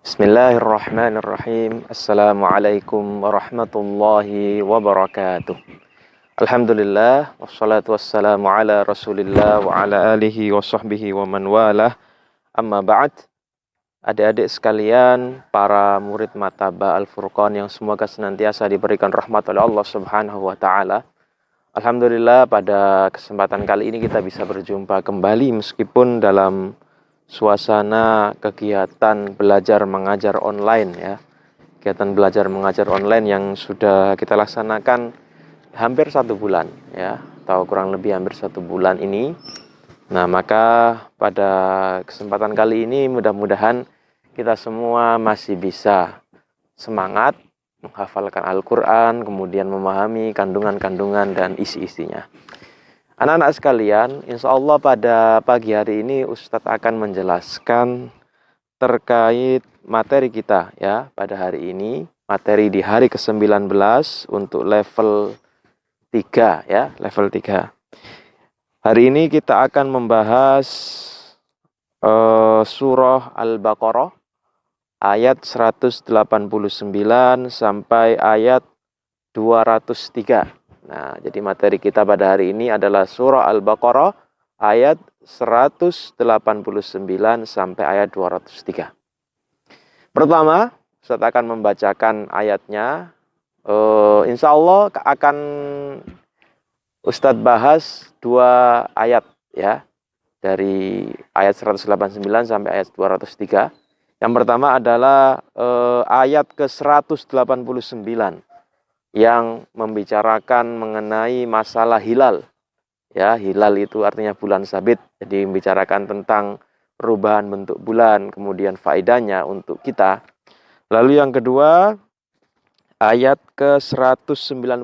Bismillahirrahmanirrahim. Assalamualaikum warahmatullahi wabarakatuh. Alhamdulillah, wassalatu wassalamu ala rasulillah wa ala alihi wa sahbihi wa man walah. Amma ba'd. Adik-adik sekalian, para murid Mataba Al-Furqan yang semoga senantiasa diberikan rahmat oleh Allah Subhanahu wa taala. Alhamdulillah, pada kesempatan kali ini kita bisa berjumpa kembali meskipun dalam suasana kegiatan belajar mengajar online ya. Kegiatan belajar mengajar online yang sudah kita laksanakan hampir 1 bulan ya, atau kurang lebih hampir 1 bulan ini. Nah, maka pada kesempatan kali ini mudah-mudahan kita semua masih bisa semangat menghafalkan Al-Quran, kemudian memahami kandungan-kandungan dan isi-isinya. Anak-anak sekalian, insya Allah pada pagi hari ini Ustadz akan menjelaskan terkait materi kita ya pada hari ini. Materi di hari ke-19 untuk level 3 ya, level 3. Hari ini kita akan membahas surah Al-Baqarah ayat 189 sampai ayat 203. Nah, jadi materi kita pada hari ini adalah surah Al-Baqarah ayat 189 sampai ayat 203. Pertama, Ustaz akan membacakan ayatnya. Insya Allah akan Ustadz bahas 2 ayat ya, dari ayat 189 sampai ayat 203. Yang pertama adalah ayat ke-189 yang membicarakan mengenai masalah hilal. Ya, hilal itu artinya bulan sabit. Jadi membicarakan tentang perubahan bentuk bulan, kemudian faedahnya untuk kita. Lalu yang kedua, ayat ke-196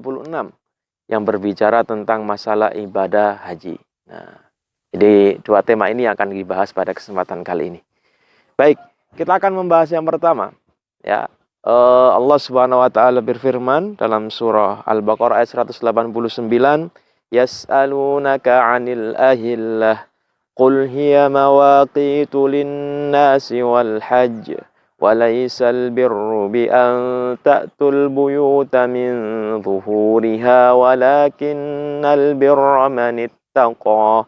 yang berbicara tentang masalah ibadah haji. Nah, jadi 2 tema ini akan dibahas pada kesempatan kali ini. Baik, kita akan membahas yang pertama. Ya, Allah Subhanahu wa taala berfirman dalam surah Al-Baqarah ayat 189, "Yas'alunaka 'anil ahillah qul hiya mawaqitu lin-nasi wal hajj wa laysal birru bi an ta'tul buyuta min zuhuriha walakinnal birra man ittaqa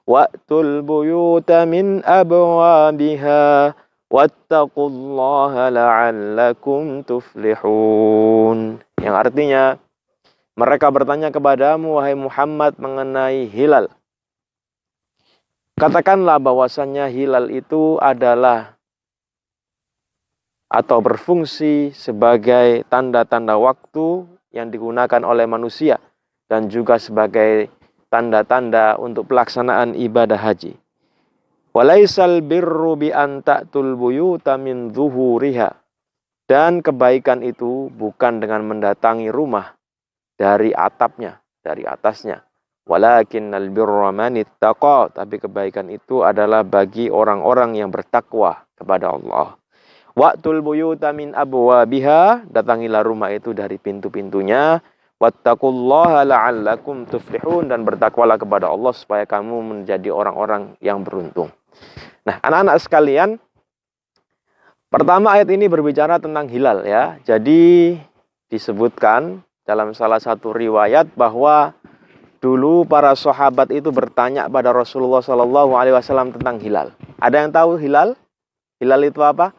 wa'tul buyuta min abwabiha wattaqullaha la'allakum tuflihun." Yang artinya, mereka bertanya kepadamu wahai Muhammad mengenai hilal. Katakanlah bahwasannya hilal itu adalah atau berfungsi sebagai tanda-tanda waktu yang digunakan oleh manusia dan juga sebagai tanda-tanda untuk pelaksanaan ibadah haji. Walaisal birru bi an ta'tul buyuta min zuhuriha. Dan kebaikan itu bukan dengan mendatangi rumah dari atapnya, dari atasnya. Walakinnal birra man ittaqa. Tapi kebaikan itu adalah bagi orang-orang yang bertakwa kepada Allah. Wa'tul buyuta min abwabiha. Datangilah rumah itu dari pintu-pintunya. Wattaqullaha la'allakum tuflihun. Dan bertakwalah kepada Allah supaya kamu menjadi orang-orang yang beruntung. Nah, anak-anak sekalian, pertama ayat ini berbicara tentang hilal ya. Jadi disebutkan dalam salah satu riwayat bahwa dulu para sahabat itu bertanya pada Rasulullah SAW tentang hilal. Ada yang tahu hilal? Hilal itu apa?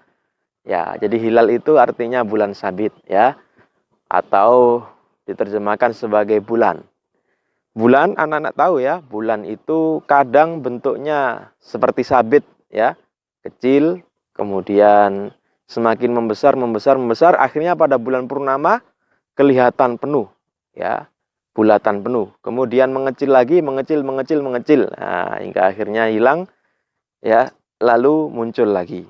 Ya, jadi hilal itu artinya bulan sabit ya, atau diterjemahkan sebagai bulan. Bulan, anak-anak tahu ya, bulan itu kadang bentuknya seperti sabit ya, kecil, kemudian semakin membesar, akhirnya pada bulan purnama kelihatan penuh ya, bulatan penuh. Kemudian mengecil lagi, mengecil. Nah, hingga akhirnya hilang ya, lalu muncul lagi.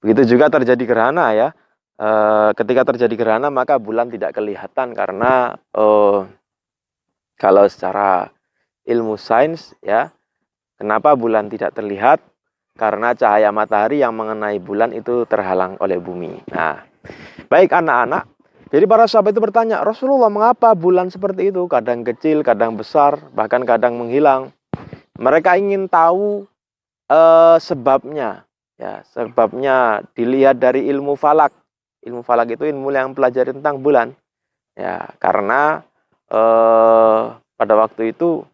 Begitu juga terjadi gerhana ya. Ketika terjadi gerhana maka bulan tidak kelihatan karena kalau secara ilmu sains ya, kenapa bulan tidak terlihat? Karena cahaya matahari yang mengenai bulan itu terhalang oleh bumi. Nah, baik anak-anak. Jadi para sahabat itu bertanya, Rasulullah, mengapa bulan seperti itu? Kadang kecil, kadang besar, bahkan kadang menghilang. Mereka ingin tahu sebabnya. Ya, sebabnya dilihat dari ilmu falak. Ilmu falak itu ilmu yang pelajari tentang bulan. Ya, karena pada waktu itu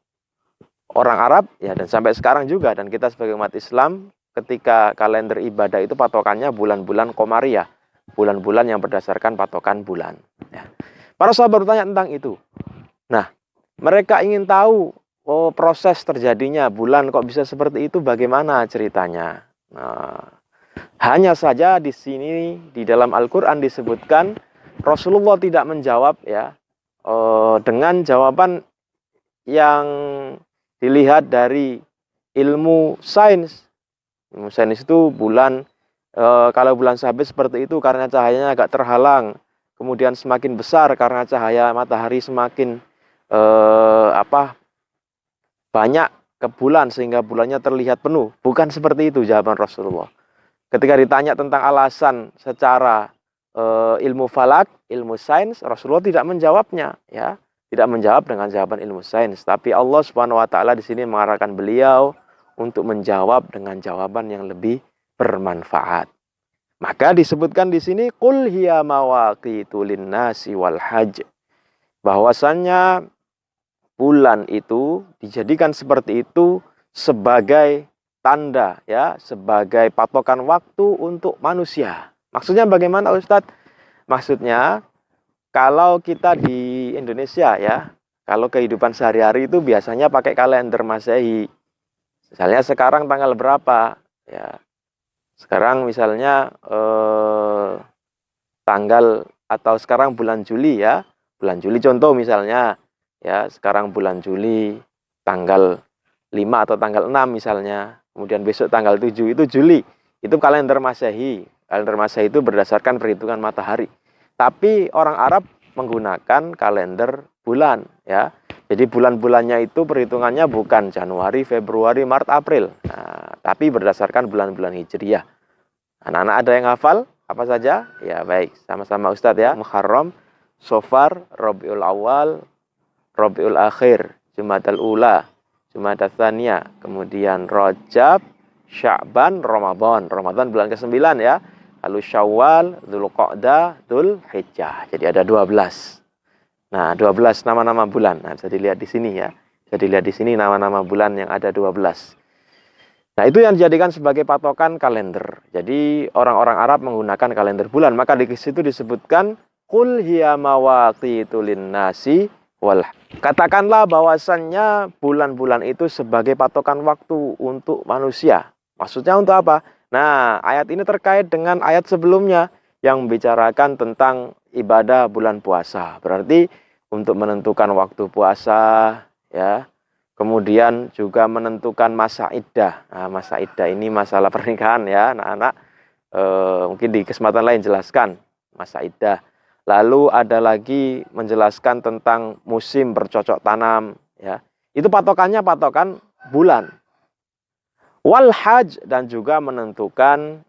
orang Arab ya, dan sampai sekarang juga, dan kita sebagai umat Islam ketika kalender ibadah itu patokannya bulan-bulan Komariah, bulan-bulan yang berdasarkan patokan bulan. Ya. Para sahabat bertanya tentang itu. Nah, mereka ingin tahu proses terjadinya bulan kok bisa seperti itu, bagaimana ceritanya. Nah, hanya saja di sini di dalam Al-Quran disebutkan Rasulullah tidak menjawab ya dengan jawaban yang dilihat dari ilmu sains. Ilmu sains itu bulan, kalau bulan sabit seperti itu karena cahayanya agak terhalang, kemudian semakin besar karena cahaya matahari semakin banyak ke bulan sehingga bulannya terlihat penuh. Bukan seperti itu jawaban Rasulullah. Ketika ditanya tentang alasan secara ilmu falak, ilmu sains, Rasulullah tidak menjawabnya, ya. Tidak menjawab dengan jawaban ilmu sains, tapi Allah Subhanahu wa taala di sini mengarahkan beliau untuk menjawab dengan jawaban yang lebih bermanfaat. Maka disebutkan di sini qul hiya mawaqitu linnasi wal hajj. Bahwasannya bulan itu dijadikan seperti itu sebagai tanda ya, sebagai patokan waktu untuk manusia. Maksudnya bagaimana Ustadz? Maksudnya kalau kita di Indonesia ya, kalau kehidupan sehari-hari itu biasanya pakai kalender Masehi. Misalnya sekarang tanggal berapa? Ya, sekarang misalnya tanggal atau sekarang bulan Juli ya. Bulan Juli contoh misalnya ya, sekarang bulan Juli tanggal 5 atau tanggal 6 misalnya. Kemudian besok tanggal 7 itu Juli. Itu kalender Masehi. Kalender Masehi itu berdasarkan perhitungan matahari. Tapi orang Arab menggunakan kalender bulan ya. Jadi bulan-bulannya itu perhitungannya bukan Januari, Februari, Maret, April. Nah, tapi berdasarkan bulan-bulan Hijriyah. Anak-anak ada yang hafal? Apa saja? Ya baik, sama-sama Ustadz ya. Muharram, Sofar, Rabiul Awal, Rabiul Akhir, Jumadal Ula, Jumadal Tsaniyah, kemudian Rajab, Sya'ban, Ramadan. Ramadan bulan ke-9 ya. Lalu Syawal, Dzulqa'dah, Dzulhijjah. Jadi ada 12. Nah, 12 nama-nama bulan. Nah, bisa dilihat di sini ya. Bisa dilihat di sini nama-nama bulan yang ada 12. Nah, itu yang dijadikan sebagai patokan kalender. Jadi, orang-orang Arab menggunakan kalender bulan. Maka di situ disebutkan qul hiya mawaqitu linnasi wal. Katakanlah bahwasannya bulan-bulan itu sebagai patokan waktu untuk manusia. Maksudnya untuk apa? Nah, ayat ini terkait dengan ayat sebelumnya yang membicarakan tentang ibadah bulan puasa. Berarti untuk menentukan waktu puasa, ya. Kemudian juga menentukan masa iddah. Nah, masa iddah ini masalah pernikahan ya, anak-anak. Mungkin di kesempatan lain jelaskan masa iddah. Lalu ada lagi menjelaskan tentang musim bercocok tanam, ya. Itu patokannya patokan bulan. Wal hajj, dan juga menentukan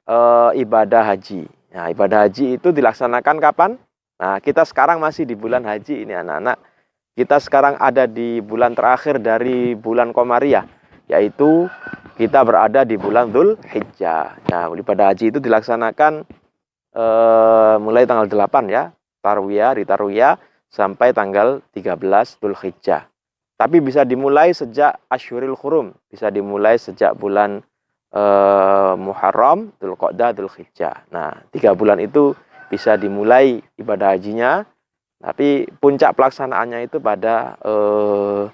ibadah haji. Nah, ibadah haji itu dilaksanakan kapan? Nah, kita sekarang masih di bulan haji ini anak-anak. Kita sekarang ada di bulan terakhir dari bulan Komariah, yaitu kita berada di bulan Dzulhijjah. Nah, ibadah haji itu dilaksanakan mulai tanggal 8 ya, Tarwiyah, di Tarwiyah sampai tanggal 13 Dzulhijjah. Tapi bisa dimulai sejak Asyhurul Hurum, bisa dimulai sejak bulan Muharram, Dzulqa'dah, Dzulhijjah. Nah, 3 bulan itu bisa dimulai ibadah hajinya, tapi puncak pelaksanaannya itu pada 5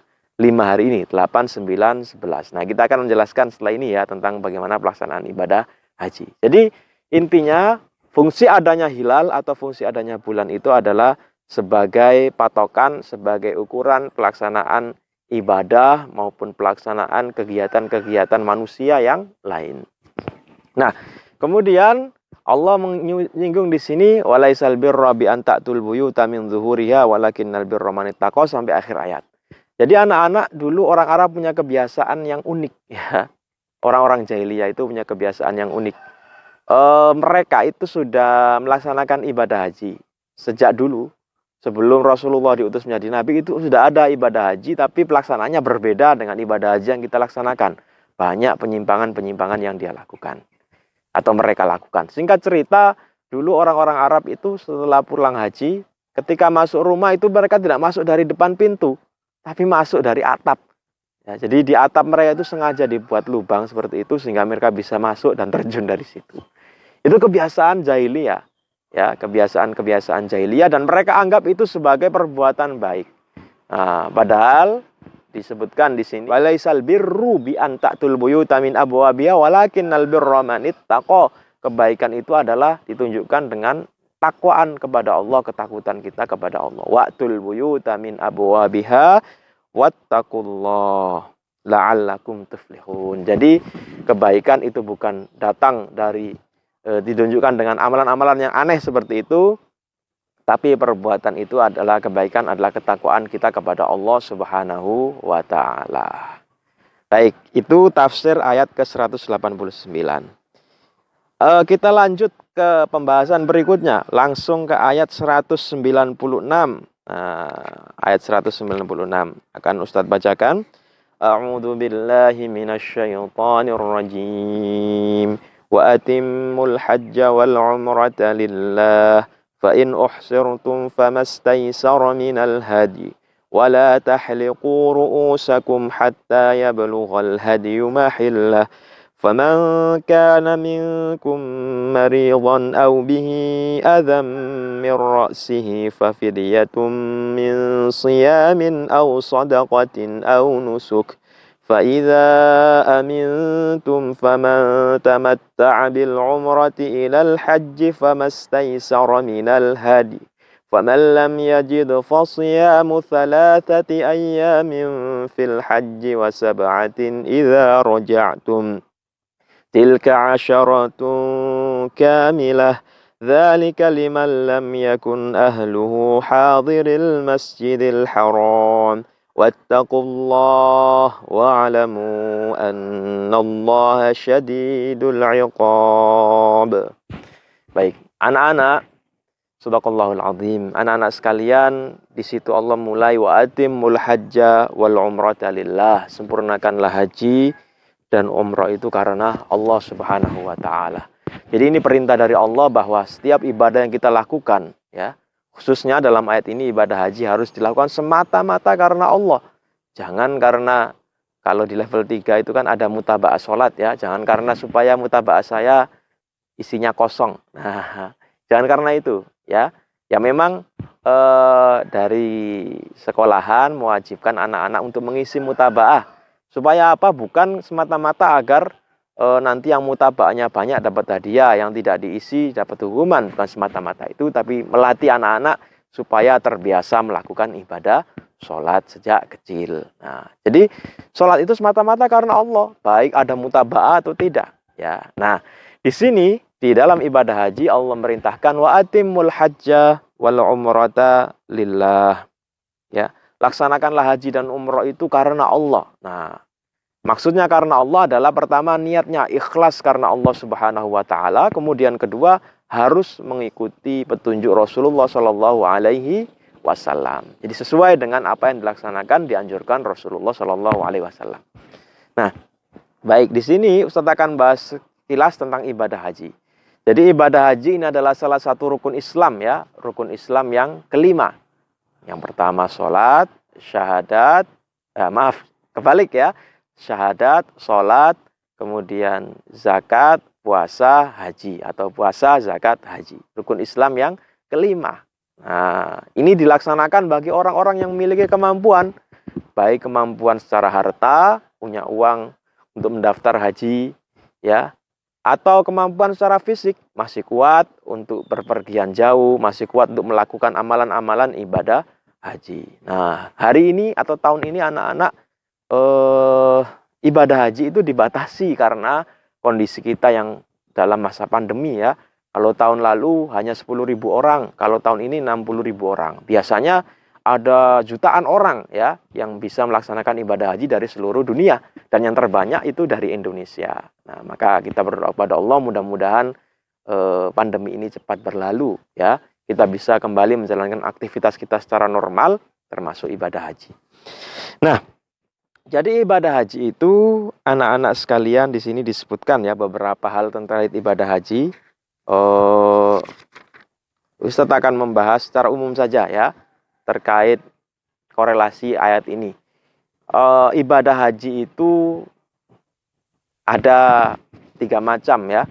hari ini, 8, 9, 11. Nah, kita akan menjelaskan setelah ini ya tentang bagaimana pelaksanaan ibadah haji. Jadi, intinya fungsi adanya hilal atau fungsi adanya bulan itu adalah sebagai patokan, sebagai ukuran pelaksanaan ibadah maupun pelaksanaan kegiatan-kegiatan manusia yang lain. Nah, kemudian Allah menyinggung di sini walaisal birra bi an ta'tul buyuta min zuhuriha walakinnal birra man ittaqa sampai akhir ayat. Jadi anak-anak dulu orang Arab punya kebiasaan yang unik ya. Orang-orang jahiliyah itu punya kebiasaan yang unik. Mereka itu sudah melaksanakan ibadah haji sejak dulu. Sebelum Rasulullah diutus menjadi nabi itu sudah ada ibadah haji, tapi pelaksanaannya berbeda dengan ibadah haji yang kita laksanakan. Banyak penyimpangan-penyimpangan yang dia lakukan. atau mereka lakukan. Singkat cerita, dulu orang-orang Arab itu setelah pulang haji, ketika masuk rumah itu mereka tidak masuk dari depan pintu, tapi masuk dari atap. Ya, jadi di atap mereka itu sengaja dibuat lubang seperti itu sehingga mereka bisa masuk dan terjun dari situ. Itu kebiasaan jahiliyah, ya, kebiasaan jahiliyah, dan mereka anggap itu sebagai perbuatan baik. Nah, padahal disebutkan di sini, walaisal birru bi an ta'tul buyuta min abwabiha walakinnal birra man ittaqa. Kebaikan itu adalah ditunjukkan dengan takwaan kepada Allah, ketakutan kita kepada Allah. Wa'tul buyuta min abwabiha wattaqullah la'allakum tuflihun. Jadi kebaikan itu bukan datang dari ditunjukkan dengan amalan-amalan yang aneh seperti itu, tapi perbuatan itu adalah kebaikan, adalah ketakwaan kita kepada Allah Subhanahu wa taala. Baik, itu tafsir ayat ke-189. Kita lanjut ke pembahasan berikutnya, langsung ke ayat 196. Ayat 196 akan Ustadz bacakan. A'udzu billahi minasyaitonir rajim. Wa atimul hajja wal umrata lillah. فإن أحصرتم فما استيسر من الهدي ولا تحلقوا رؤوسكم حتى يبلغ الهدي محله فمن كان منكم مريضا أو به أذى من رأسه ففدية من صيام أو صدقة أو نسك فإذا أمنتم فمن تمتع بالعمرة إلى الحج فما استيسر من الهدي فمن لم يجد فصيام 3 أيام في الحج و7 إذا رجعتم تلك 10 كاملة ذلك لمن لم يكن أهله حاضر المسجد الحرام Wattaqullah wa'lamu annallaha syadidul iqab. Baik, anak-anak, sadaqallahul azim. Anak-anak sekalian, di situ Allah mulai wa atimmul hajja wal umrata lillah. Sempurnakanlah haji dan umrah itu karena Allah Subhanahu wa taala. Jadi ini perintah dari Allah bahwa setiap ibadah yang kita lakukan, ya, khususnya dalam ayat ini ibadah haji harus dilakukan semata-mata karena Allah. Jangan karena, kalau di level 3 itu kan ada mutaba'ah sholat, ya. Jangan karena supaya mutaba'ah saya isinya kosong. Nah, jangan karena itu, ya. Ya memang dari sekolahan mewajibkan anak-anak untuk mengisi mutaba'ah. Supaya apa? Bukan semata-mata agar nanti yang mutaba'ahnya banyak dapat hadiah, yang tidak diisi dapat hukuman. Bukan semata-mata itu, tapi melatih anak-anak supaya terbiasa melakukan ibadah sholat sejak kecil. Nah, jadi sholat itu semata-mata karena Allah, baik ada mutaba'ah atau tidak. Ya, nah di sini di dalam ibadah haji Allah merintahkan wa atimul hajja wal umrata lillah. Ya, laksanakanlah haji dan umrah itu karena Allah. Nah, maksudnya karena Allah adalah pertama niatnya ikhlas karena Allah Subhanahu wa taala, kemudian kedua harus mengikuti petunjuk Rasulullah Shallallahu alaihi wasallam. Jadi sesuai dengan apa yang dilaksanakan dianjurkan Rasulullah Shallallahu alaihi wasallam. Nah, baik, di sini Ustaz akan bahas kilas tentang ibadah haji. Jadi ibadah haji ini adalah salah satu rukun Islam, ya, rukun Islam yang kelima. Yang pertama sholat, syahadat, kebalik ya. Syahadat, sholat, kemudian zakat, puasa, haji. Atau puasa, zakat, haji. Rukun Islam yang kelima. Nah, ini dilaksanakan bagi orang-orang yang memiliki kemampuan. Baik kemampuan secara harta, punya uang untuk mendaftar haji, ya. Atau kemampuan secara fisik, masih kuat untuk berpergian jauh, masih kuat untuk melakukan amalan-amalan ibadah haji. Nah, hari ini atau tahun ini anak-anak ibadah haji itu dibatasi karena kondisi kita yang dalam masa pandemi, ya. Kalau tahun lalu hanya 10.000 orang, kalau tahun ini 60.000 orang. Biasanya ada jutaan orang, ya, yang bisa melaksanakan ibadah haji dari seluruh dunia, dan yang terbanyak itu dari Indonesia. Nah, maka kita berdoa kepada Allah mudah-mudahan pandemi ini cepat berlalu, ya. Kita bisa kembali menjalankan aktivitas kita secara normal termasuk ibadah haji. Nah, Jadi ibadah haji itu anak-anak sekalian di sini disebutkan ya beberapa hal tentang ibadah haji. Oh, Ustadz akan membahas secara umum saja ya terkait korelasi ayat ini. Ibadah haji itu ada 3 macam ya.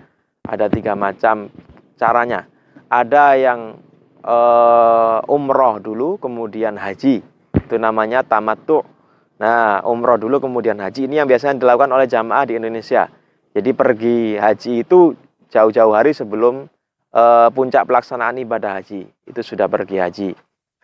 Ada 3 macam caranya. Ada yang umroh dulu kemudian haji. Itu namanya tamattu. Nah, umroh dulu kemudian haji ini yang biasanya dilakukan oleh jamaah di Indonesia. Jadi pergi haji itu jauh-jauh hari sebelum puncak pelaksanaan ibadah haji. Itu sudah pergi haji.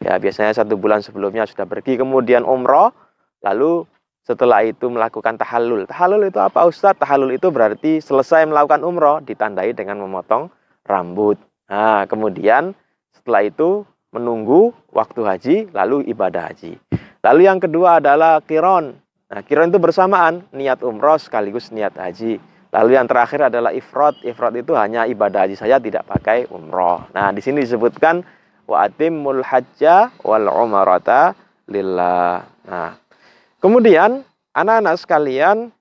Ya, biasanya 1 bulan sebelumnya sudah pergi. Kemudian umroh, lalu setelah itu melakukan tahallul. Tahallul itu apa Ustadz? Tahallul itu berarti selesai melakukan umroh ditandai dengan memotong rambut. Nah, kemudian setelah itu menunggu waktu haji, lalu ibadah haji. Lalu yang kedua adalah qiron. Nah, qiron itu bersamaan, niat umroh sekaligus niat haji. Lalu yang terakhir adalah ifrad. Ifrad itu hanya ibadah haji saja, tidak pakai umroh. Nah, di sini disebutkan wa atimmul hajja wal umrata lillah. Nah, kemudian anak-anak sekalian,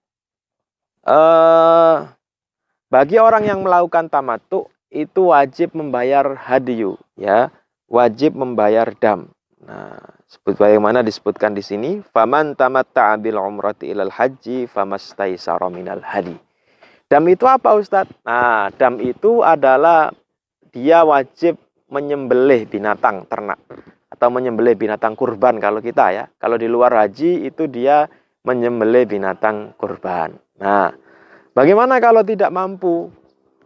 bagi orang yang melakukan tamattu itu wajib membayar hadyu, ya, wajib membayar dam. Nah, bagaimana disebutkan di sini, faman tamatta'a bil umrati ilal haji famastaisara minal hadi. Dam itu apa Ustadz? Nah, dam itu adalah dia wajib menyembelih binatang ternak atau menyembelih binatang kurban kalau kita ya. Kalau di luar haji itu dia menyembelih binatang kurban. Nah, bagaimana kalau tidak mampu?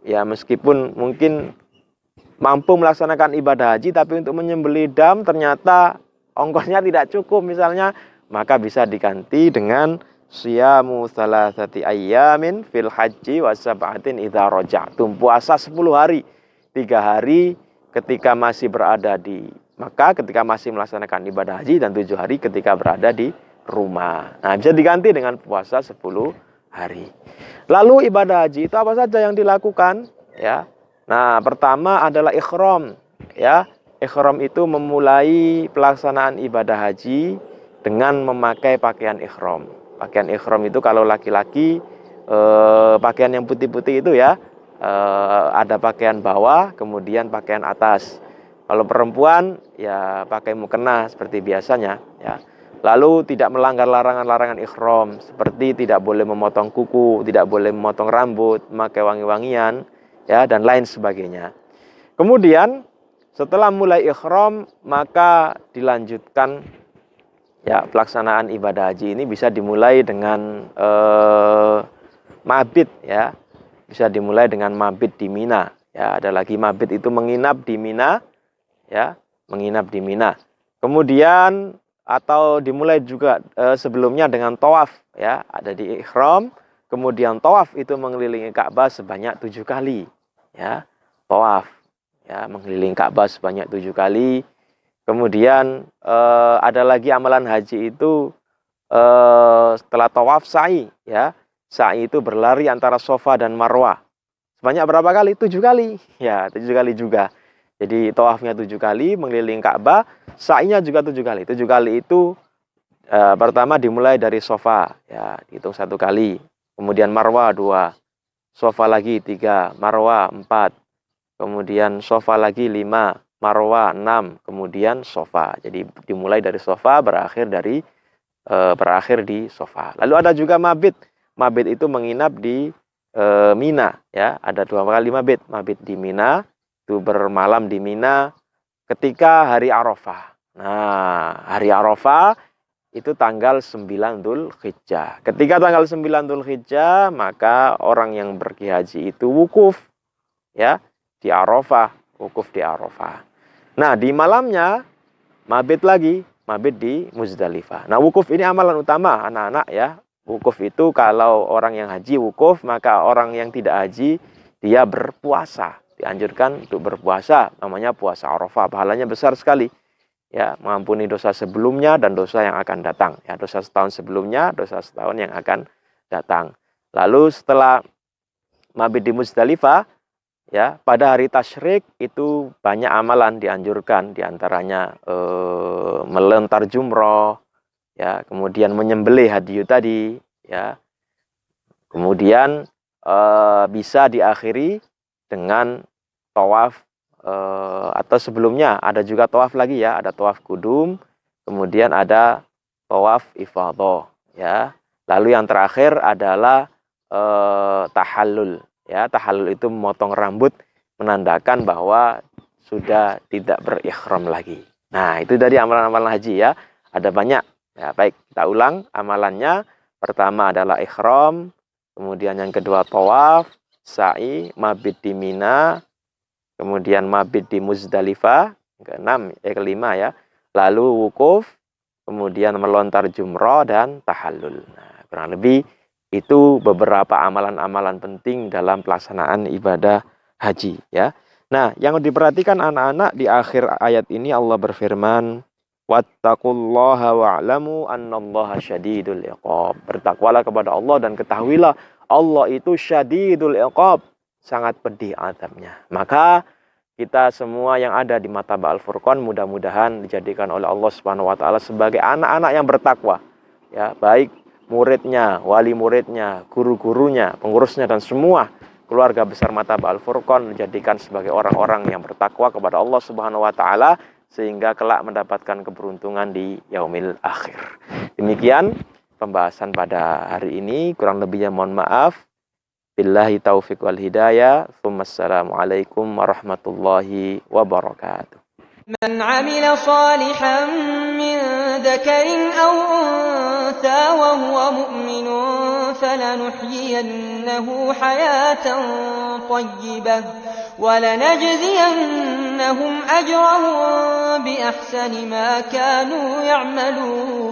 Ya, meskipun mungkin mampu melaksanakan ibadah haji tapi untuk menyembelih dam ternyata ongkosnya tidak cukup misalnya, maka bisa diganti dengan siyamu salasati ayyamin fil haji wa sab'atin idza raja'tum. Puasa 10 hari. 3 hari ketika masih berada di Makkah, ketika masih melaksanakan ibadah haji, dan 7 hari ketika berada di rumah. Nah, bisa diganti dengan puasa 10 hari. Lalu ibadah haji itu apa saja yang dilakukan? Ya. Nah, pertama adalah ikhram, ya. Ikhram itu memulai pelaksanaan ibadah haji dengan memakai pakaian ikhram. Pakaian ikhram itu kalau laki-laki pakaian yang putih-putih itu ya, ada pakaian bawah, kemudian pakaian atas. Kalau perempuan ya pakai mukena seperti biasanya, ya. Lalu tidak melanggar larangan-larangan ikhram seperti tidak boleh memotong kuku, tidak boleh memotong rambut, memakai wangi-wangian, ya, dan lain sebagainya. Kemudian setelah mulai ikhram maka dilanjutkan ya pelaksanaan ibadah haji ini bisa dimulai dengan mabit ya. Bisa dimulai dengan mabit di Mina. Ya, ada lagi mabit itu menginap di Mina, ya, menginap di Mina. Kemudian atau dimulai juga sebelumnya dengan tawaf, ya, ada di ihram. Kemudian tawaf itu mengelilingi Ka'bah sebanyak 7 kali, ya, tawaf, ya, mengelilingi Ka'bah sebanyak 7 kali. Kemudian ada lagi amalan haji itu setelah tawaf sa'i, ya. Sa'i itu berlari antara Safa dan Marwah. Sebanyak berapa kali? 7 kali. Ya, 7 kali juga. Jadi tawafnya 7 kali mengelilingi Ka'bah, sa'inya juga 7 kali. 7 kali itu pertama dimulai dari Safa, ya, hitung 1 kali. Kemudian Marwah 2, Safa lagi 3, Marwah 4. Kemudian Safa lagi 5, Marwah 6, kemudian Safa. Jadi dimulai dari Safa berakhir di Safa. Lalu ada juga mabit. Mabit itu menginap di Mina, ya. Ada 2 kali mabit. Mabit di Mina, itu bermalam di Mina ketika hari Arafah. Nah, hari Arafah itu tanggal 9 Dzulhijjah. Ketika tanggal 9 Dzulhijjah, maka orang yang pergi haji itu wukuf, ya, di Arafah, wukuf di Arafah. Nah, di malamnya mabit lagi, mabit di Muzdalifah. Nah, wukuf ini amalan utama anak-anak ya. Wukuf itu kalau orang yang haji wukuf, maka orang yang tidak haji dia berpuasa. Dianjurkan untuk berpuasa, namanya puasa Arafah. Pahalanya besar sekali. Ya, mengampuni dosa sebelumnya dan dosa yang akan datang. Ya, dosa setahun sebelumnya, dosa setahun yang akan datang. Lalu setelah mabit di Muzdalifah, ya, pada hari tasyrik itu banyak amalan dianjurkan, diantaranya melontar jumroh, ya, kemudian menyembelih hadiyu tadi, ya. Kemudian bisa diakhiri dengan tawaf atau sebelumnya ada juga tawaf lagi ya, ada tawaf kudum, kemudian ada tawaf ifadhah, ya. Lalu yang terakhir adalah tahallul, ya. Tahallul itu memotong rambut menandakan bahwa sudah tidak berikhram lagi. Nah, itu dari amalan-amalan haji ya. Ada banyak. Ya, baik, kita ulang amalannya. Pertama adalah ikhram, kemudian yang kedua tawaf, sa'i, mabit di Mina, kemudian mabit di Muzdalifah, kelima ya. Lalu wukuf, kemudian melontar jumrah dan tahallul. Nah, kurang lebih itu beberapa amalan-amalan penting dalam pelaksanaan ibadah haji ya. Nah, yang diperhatikan anak-anak di akhir ayat ini Allah berfirman, wattaqullaha wa'lamu annallaha syadidul iqab. Bertakwalah kepada Allah dan ketahuilah Allah itu syadidul iqab, sangat pedih azabnya. Maka kita semua yang ada di Martabah Al-Furqan mudah-mudahan dijadikan oleh Allah Subhanahu wa taala sebagai anak-anak yang bertakwa. Ya, baik muridnya, wali muridnya, guru-gurunya, pengurusnya dan semua keluarga besar Martabah Al-Furqan dijadikan sebagai orang-orang yang bertakwa kepada Allah Subhanahu wa taala sehingga kelak mendapatkan keberuntungan di yaumil akhir. Demikian pembahasan pada hari ini, kurang lebihnya mohon maaf. Billahi taufiq wal hidayah. Wassalamualaikum warahmatullahi wabarakatuh. من عمل صالحا من ذكر أو أنثى وهو مؤمن فلنحيينه حياة طيبة ولنجزينهم أجرهم بأحسن ما كانوا يعملون